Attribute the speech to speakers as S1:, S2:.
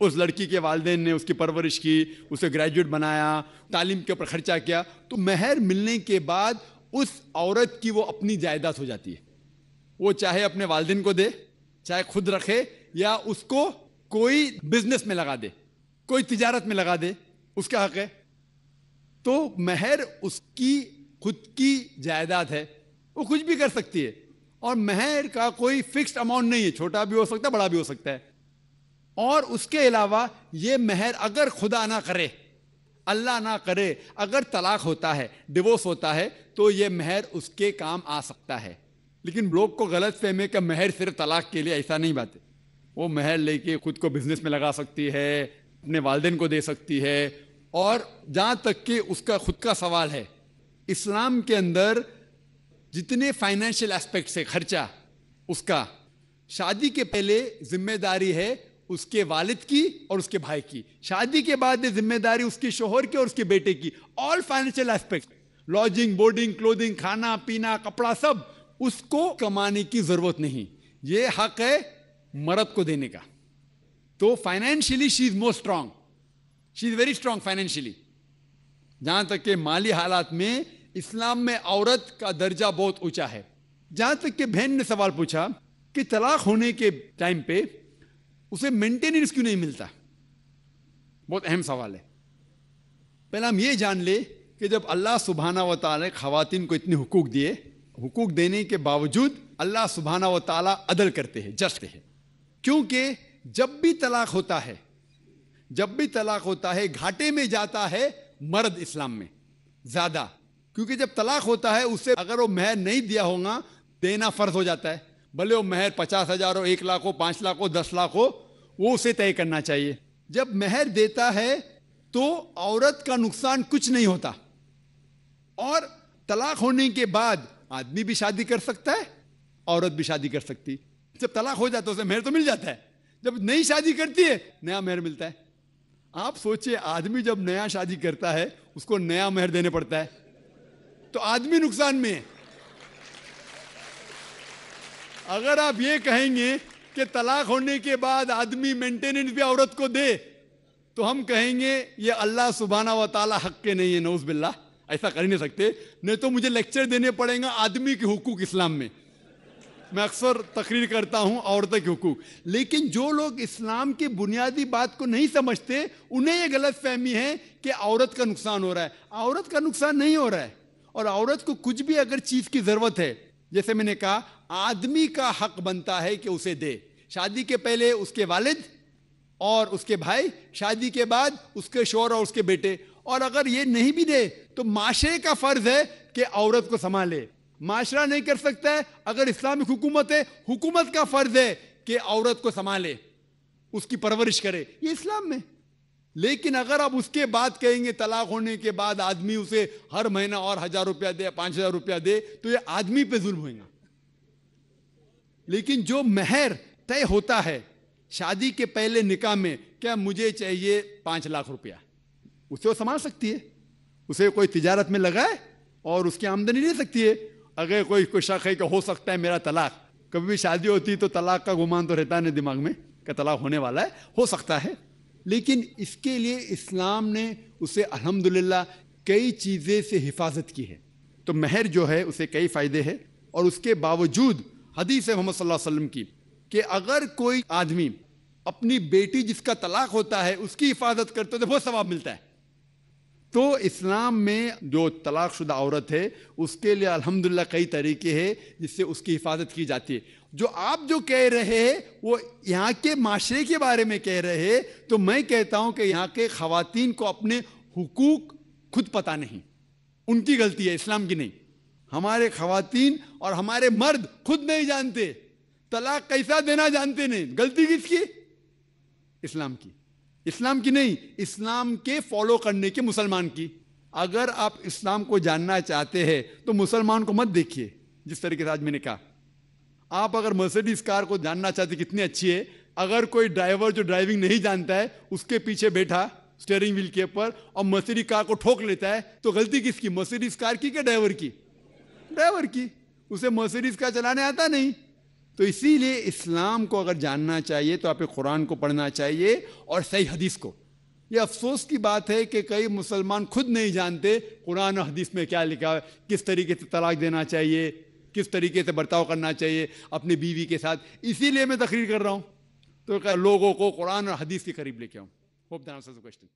S1: اس لڑکی کے والدین نے اس کی پرورش کی, اسے گریجویٹ بنایا, تعلیم کے اوپر خرچہ کیا, تو مہر ملنے کے بعد اس عورت کی وہ اپنی جائیداد ہو جاتی ہے. وہ چاہے اپنے والدین کو دے, چاہے خود رکھے, یا اس کو کوئی بزنس میں لگا دے, کوئی تجارت میں لگا دے, اس کا حق ہے. تو مہر اس کی خود کی جائیداد ہے, وہ کچھ بھی کر سکتی ہے. اور مہر کا کوئی فکسڈ اماؤنٹ نہیں ہے, چھوٹا بھی ہو سکتا ہے, بڑا بھی ہو سکتا ہے. اور اس کے علاوہ یہ مہر اگر خدا نہ کرے, اللہ نہ کرے, اگر طلاق ہوتا ہے, ڈیورس ہوتا ہے, تو یہ مہر اس کے کام آ سکتا ہے. لیکن لوگ کو غلط فہم ہے کہ مہر صرف طلاق کے لیے, ایسا نہیں بات ہے. وہ مہر لے کے خود کو بزنس میں لگا سکتی ہے, اپنے والدین کو دے سکتی ہے. اور جہاں تک کہ اس کا خود کا سوال ہے, اسلام کے اندر جتنے فائنینشیل ایسپیکٹس ہے خرچہ اس کا, شادی کے پہلے ذمہ داری ہے اس کے والد کی اور اس کے بھائی کی, شادی کے بعد ذمہ داری اس کے شوہر کی اور اس کے بیٹے کی. آل فائنینشیل ایسپیکٹ, لاڈجنگ, بورڈنگ, کلودنگ, کھانا پینا, کپڑا, سب اس کو کمانے کی ضرورت نہیں, یہ حق ہے مرد کو دینے کا. تو financially she is more strong, she is very strong financially. جہاں تک کہ مالی حالات میں اسلام میں عورت کا درجہ بہت اونچا ہے. جہاں تک کہ بہن نے سوال پوچھا کہ طلاق ہونے کے ٹائم پہ اسے مینٹیننس کیوں نہیں ملتا, بہت اہم سوال ہے. پہلا ہم یہ جان لے کہ جب اللہ سبحانہ و تعالی خواتین کو اتنے حقوق دیے, حقوق دینے کے باوجود اللہ سبحانہ و تعالی عدل کرتے ہیں, جسٹ ہے. کیونکہ جب بھی طلاق ہوتا ہے, جب بھی طلاق ہوتا ہے, گھاٹے میں جاتا ہے مرد اسلام میں زیادہ. کیونکہ جب طلاق ہوتا ہے اسے اگر وہ مہر نہیں دیا ہوگا, دینا فرض ہو جاتا ہے. بھلے وہ مہر 50,000 ہو, 1 لاکھ ہو, 5 لاکھ ہو, 10 لاکھ ہو, وہ اسے طے کرنا چاہیے. جب مہر دیتا ہے تو عورت کا نقصان کچھ نہیں ہوتا. اور طلاق ہونے کے بعد آدمی بھی شادی کر سکتا ہے, عورت بھی شادی کر سکتی. جب طلاق ہو جاتا ہے اسے مہر تو مل جاتا ہے, جب نئی شادی کرتی ہے نیا مہر ملتا ہے. آپ سوچئے, آدمی جب نیا شادی کرتا ہے اس کو نیا مہر دینے پڑتا ہے, تو آدمی نقصان میں ہے. اگر آپ یہ کہیں گے کہ طلاق ہونے کے بعد آدمی مینٹیننس بھی عورت کو دے, تو ہم کہیں گے یہ اللہ سبحانہ و تعالی حق کے نہیں ہے, نعوذ باللہ. ایسا کر ہی نہیں سکتے, نہیں تو مجھے لیکچر دینے پڑیں گا آدمی کے حقوق اسلام میں. میں اکثر تقریر کرتا ہوں عورتوں کے حقوق. لیکن جو لوگ اسلام کی بنیادی بات کو نہیں سمجھتے, انہیں یہ غلط فہمی ہے کہ عورت کا نقصان ہو رہا ہے. عورت کا نقصان نہیں ہو رہا ہے. اور عورت کو کچھ بھی اگر چیز کی ضرورت ہے, جیسے میں نے کہا, آدمی کا حق بنتا ہے کہ اسے دے. شادی کے پہلے اس کے والد اور اس کے بھائی, شادی کے بعد اس کے شوہر اور اس کے بیٹے. اور اگر یہ نہیں بھی دے تو معاشرے کا فرض ہے کہ عورت کو سنبھالے. معاشرہ نہیں کر سکتا ہے, اگر اسلامک حکومت ہے, حکومت کا فرض ہے کہ عورت کو سنبھالے, اس کی پرورش کرے. یہ اسلام میں. لیکن اگر آپ اس کے بعد کہیں گے طلاق ہونے کے بعد آدمی اسے ہر مہینہ اور 1,000 روپیہ دے, 5,000 روپیہ دے, تو یہ آدمی پہ ظلم ہوئے گا. لیکن جو مہر طے ہوتا ہے شادی کے پہلے نکاح میں, کیا مجھے چاہیے 5 لاکھ روپیہ, اسے وہ سنبھال سکتی ہے. اسے کوئی تجارت میں لگائے اور اس کی آمدنی لے سکتی ہے. اگر کوئی شک ہے کہ ہو سکتا ہے میرا طلاق, کبھی بھی شادی ہوتی تو طلاق کا گمان تو رہتا نہیں دماغ میں کہ طلاق ہونے والا ہے, ہو سکتا ہے. لیکن اس کے لیے اسلام نے اسے الحمدللہ کئی چیزیں سے حفاظت کی ہے. تو مہر جو ہے اسے کئی فائدے ہیں. اور اس کے باوجود حدیث محمد صلی اللہ علیہ وسلم کی کہ اگر کوئی آدمی اپنی بیٹی جس کا طلاق ہوتا ہے اس کی حفاظت کرتے تو بہت ثواب ملتا ہے. تو اسلام میں جو طلاق شدہ عورت ہے اس کے لیے الحمدللہ کئی طریقے ہیں جس سے اس کی حفاظت کی جاتی ہے. جو آپ جو کہہ رہے ہیں وہ یہاں کے معاشرے کے بارے میں کہہ رہے ہیں, تو میں کہتا ہوں کہ یہاں کے خواتین کو اپنے حقوق خود پتہ نہیں, ان کی غلطی ہے, اسلام کی نہیں. ہمارے خواتین اور ہمارے مرد خود نہیں جانتے, طلاق کیسا دینا جانتے نہیں. غلطی کس کی؟ اسلام کی. اسلام کی نہیں, اسلام کے فالو کرنے کے مسلمان کی. اگر آپ اسلام کو جاننا چاہتے ہیں تو مسلمان کو مت دیکھیے. جس طریقے سے آج میں نے کہا, آپ اگر مرسیڈیز کار کو جاننا چاہتے کتنی اچھی ہے, اگر کوئی ڈرائیور جو ڈرائیونگ نہیں جانتا ہے اس کے پیچھے بیٹھا اسٹیئرنگ ویل کے اوپر اور مرسیڈیز کار کو ٹھوک لیتا ہے, تو غلطی کس کی؟ مرسیڈیز کار کی کہ ڈرائیور کی؟ ڈرائیور کی. اسے مرسیڈیز کار چلانے آتا نہیں. تو اسی لیے اسلام کو اگر جاننا چاہیے تو آپ قرآن کو پڑھنا چاہیے اور صحیح حدیث کو. یہ افسوس کی بات ہے کہ کئی مسلمان خود نہیں جانتے قرآن و حدیث میں کیا لکھا ہے, کس طریقے سے طلاق دینا چاہیے, کس طریقے سے برتاؤ کرنا چاہیے اپنی بیوی کے ساتھ. اسی لیے میں تقریر کر رہا ہوں, تو لوگوں کو قرآن اور حدیث کے قریب لے کے آؤں. Hope that answers the question.